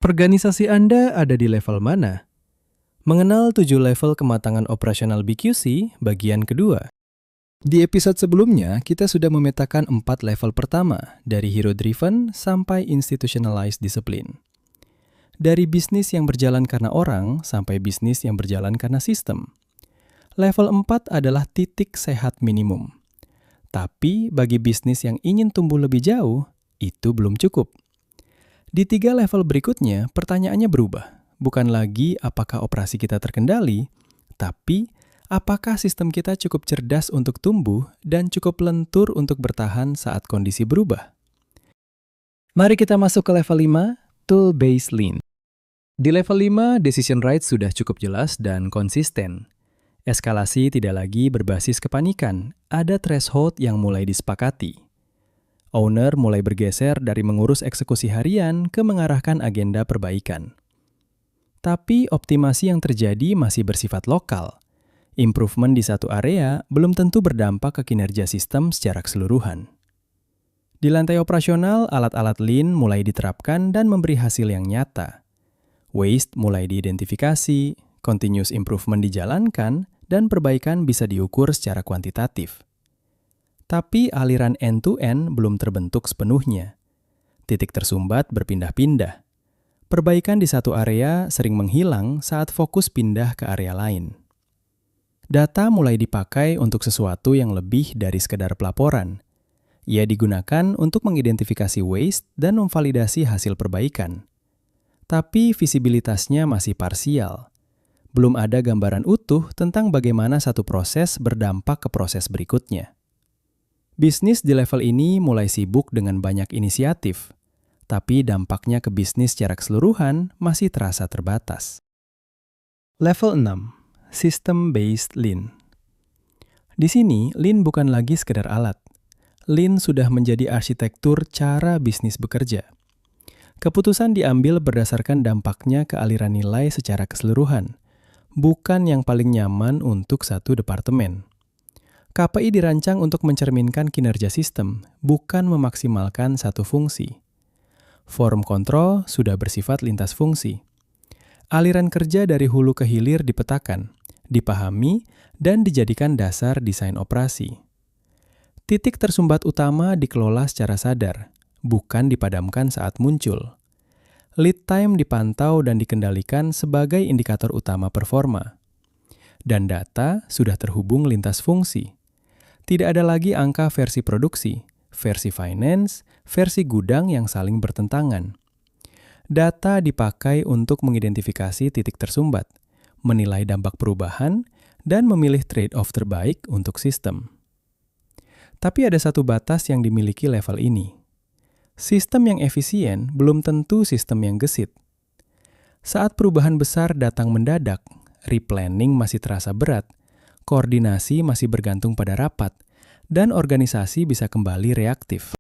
Organisasi Anda ada di level mana? Mengenal 7 level kematangan operasional BQC, bagian kedua. Di episode sebelumnya, kita sudah memetakan 4 level pertama, dari hero-driven sampai institutionalized discipline. Dari bisnis yang berjalan karena orang, sampai bisnis yang berjalan karena sistem. Level 4 adalah titik sehat minimum. Tapi bagi bisnis yang ingin tumbuh lebih jauh, itu belum cukup. Di 3 level berikutnya, pertanyaannya berubah. Bukan lagi apakah operasi kita terkendali, tapi apakah sistem kita cukup cerdas untuk tumbuh dan cukup lentur untuk bertahan saat kondisi berubah. Mari kita masuk ke level 5, Tool-Based Lean. Di level 5, decision rights sudah cukup jelas dan konsisten. Eskalasi tidak lagi berbasis kepanikan, ada threshold yang mulai disepakati. Owner mulai bergeser dari mengurus eksekusi harian ke mengarahkan agenda perbaikan. Tapi optimasi yang terjadi masih bersifat lokal. Improvement di satu area belum tentu berdampak ke kinerja sistem secara keseluruhan. Di lantai operasional, alat-alat lean mulai diterapkan dan memberi hasil yang nyata. Waste mulai diidentifikasi, continuous improvement dijalankan, dan perbaikan bisa diukur secara kuantitatif. Tapi aliran end-to-end belum terbentuk sepenuhnya. Titik tersumbat berpindah-pindah. Perbaikan di satu area sering menghilang saat fokus pindah ke area lain. Data mulai dipakai untuk sesuatu yang lebih dari sekedar pelaporan. Ia digunakan untuk mengidentifikasi waste dan memvalidasi hasil perbaikan. Tapi visibilitasnya masih parsial. Belum ada gambaran utuh tentang bagaimana satu proses berdampak ke proses berikutnya. Bisnis di level ini mulai sibuk dengan banyak inisiatif, tapi dampaknya ke bisnis secara keseluruhan masih terasa terbatas. Level 6, System-Based Lean. Di sini, Lean bukan lagi sekedar alat. Lean sudah menjadi arsitektur cara bisnis bekerja. Keputusan diambil berdasarkan dampaknya ke aliran nilai secara keseluruhan, bukan yang paling nyaman untuk satu departemen. KPI dirancang untuk mencerminkan kinerja sistem, bukan memaksimalkan satu fungsi. Form kontrol sudah bersifat lintas fungsi. Aliran kerja dari hulu ke hilir dipetakan, dipahami, dan dijadikan dasar desain operasi. Titik tersumbat utama dikelola secara sadar, bukan dipadamkan saat muncul. Lead time dipantau dan dikendalikan sebagai indikator utama performa. Dan data sudah terhubung lintas fungsi. Tidak ada lagi angka versi produksi, versi finance, versi gudang yang saling bertentangan. Data dipakai untuk mengidentifikasi titik tersumbat, menilai dampak perubahan, dan memilih trade-off terbaik untuk sistem. Tapi ada satu batas yang dimiliki level ini. Sistem yang efisien belum tentu sistem yang gesit. Saat perubahan besar datang mendadak, replanning masih terasa berat, koordinasi masih bergantung pada rapat, dan organisasi bisa kembali reaktif.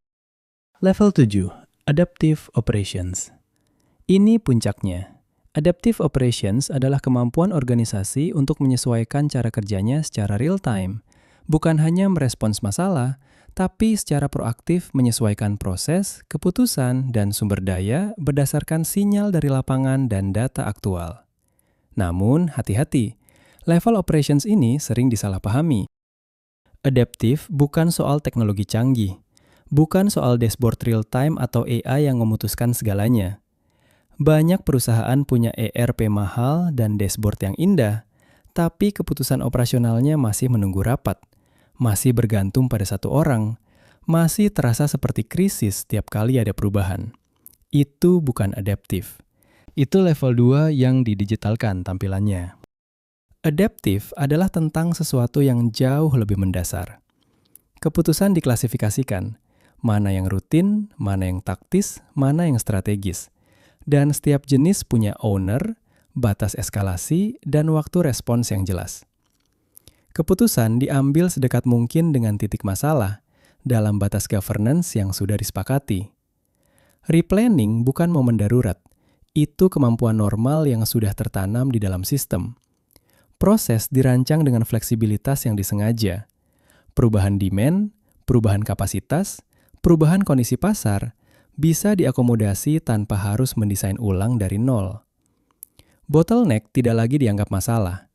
Level 7, Adaptive Operations. Ini puncaknya. Adaptive Operations adalah kemampuan organisasi untuk menyesuaikan cara kerjanya secara real-time, bukan hanya merespons masalah, tapi secara proaktif menyesuaikan proses, keputusan, dan sumber daya berdasarkan sinyal dari lapangan dan data aktual. Namun, hati-hati. Level operations ini sering disalahpahami. Adaptive bukan soal teknologi canggih, bukan soal dashboard real-time atau AI yang memutuskan segalanya. Banyak perusahaan punya ERP mahal dan dashboard yang indah, tapi keputusan operasionalnya masih menunggu rapat, masih bergantung pada satu orang, masih terasa seperti krisis setiap kali ada perubahan. Itu bukan adaptive. Itu level 2 yang didigitalkan tampilannya. Adaptive adalah tentang sesuatu yang jauh lebih mendasar. Keputusan diklasifikasikan, mana yang rutin, mana yang taktis, mana yang strategis. Dan setiap jenis punya owner, batas eskalasi, dan waktu respons yang jelas. Keputusan diambil sedekat mungkin dengan titik masalah, dalam batas governance yang sudah disepakati. Replanning bukan momen darurat, itu kemampuan normal yang sudah tertanam di dalam sistem. Proses dirancang dengan fleksibilitas yang disengaja. Perubahan demand, perubahan kapasitas, perubahan kondisi pasar bisa diakomodasi tanpa harus mendesain ulang dari nol. Bottleneck tidak lagi dianggap masalah.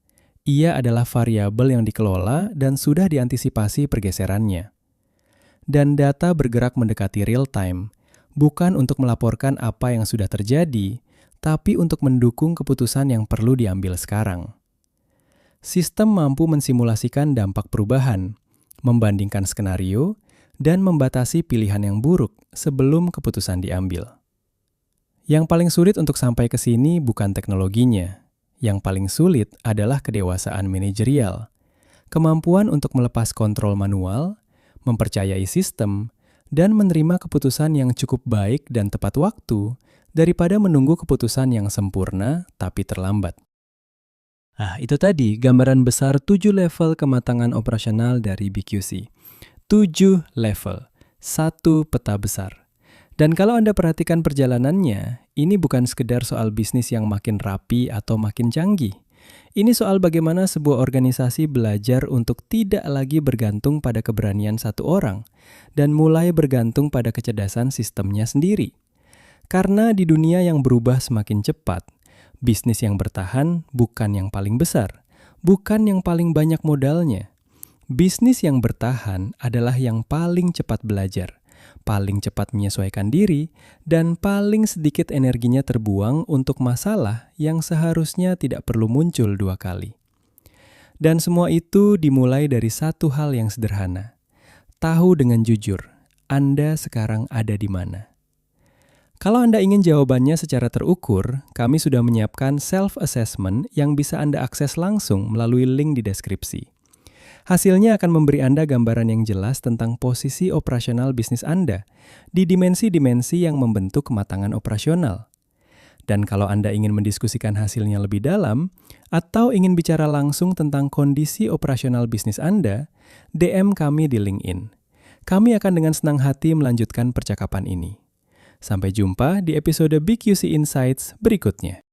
Ia adalah variabel yang dikelola dan sudah diantisipasi pergeserannya. Dan data bergerak mendekati real time, bukan untuk melaporkan apa yang sudah terjadi, tapi untuk mendukung keputusan yang perlu diambil sekarang. Sistem mampu mensimulasikan dampak perubahan, membandingkan skenario, dan membatasi pilihan yang buruk sebelum keputusan diambil. Yang paling sulit untuk sampai ke sini bukan teknologinya. Yang paling sulit adalah kedewasaan manajerial, kemampuan untuk melepas kontrol manual, mempercayai sistem, dan menerima keputusan yang cukup baik dan tepat waktu daripada menunggu keputusan yang sempurna tapi terlambat. Itu tadi gambaran besar 7 level kematangan operasional dari BQC. 7 level, 1 peta besar. Dan kalau Anda perhatikan perjalanannya, ini bukan sekedar soal bisnis yang makin rapi atau makin canggih. Ini soal bagaimana sebuah organisasi belajar untuk tidak lagi bergantung pada keberanian satu orang dan mulai bergantung pada kecerdasan sistemnya sendiri. Karena di dunia yang berubah semakin cepat, bisnis yang bertahan bukan yang paling besar, bukan yang paling banyak modalnya. Bisnis yang bertahan adalah yang paling cepat belajar, paling cepat menyesuaikan diri, dan paling sedikit energinya terbuang untuk masalah yang seharusnya tidak perlu muncul 2 kali. Dan semua itu dimulai dari satu hal yang sederhana. Tahu dengan jujur, Anda sekarang ada di mana. Kalau Anda ingin jawabannya secara terukur, kami sudah menyiapkan self-assessment yang bisa Anda akses langsung melalui link di deskripsi. Hasilnya akan memberi Anda gambaran yang jelas tentang posisi operasional bisnis Anda di dimensi-dimensi yang membentuk kematangan operasional. Dan kalau Anda ingin mendiskusikan hasilnya lebih dalam, atau ingin bicara langsung tentang kondisi operasional bisnis Anda, DM kami di LinkedIn. Kami akan dengan senang hati melanjutkan percakapan ini. Sampai jumpa di episode BQC Insights berikutnya.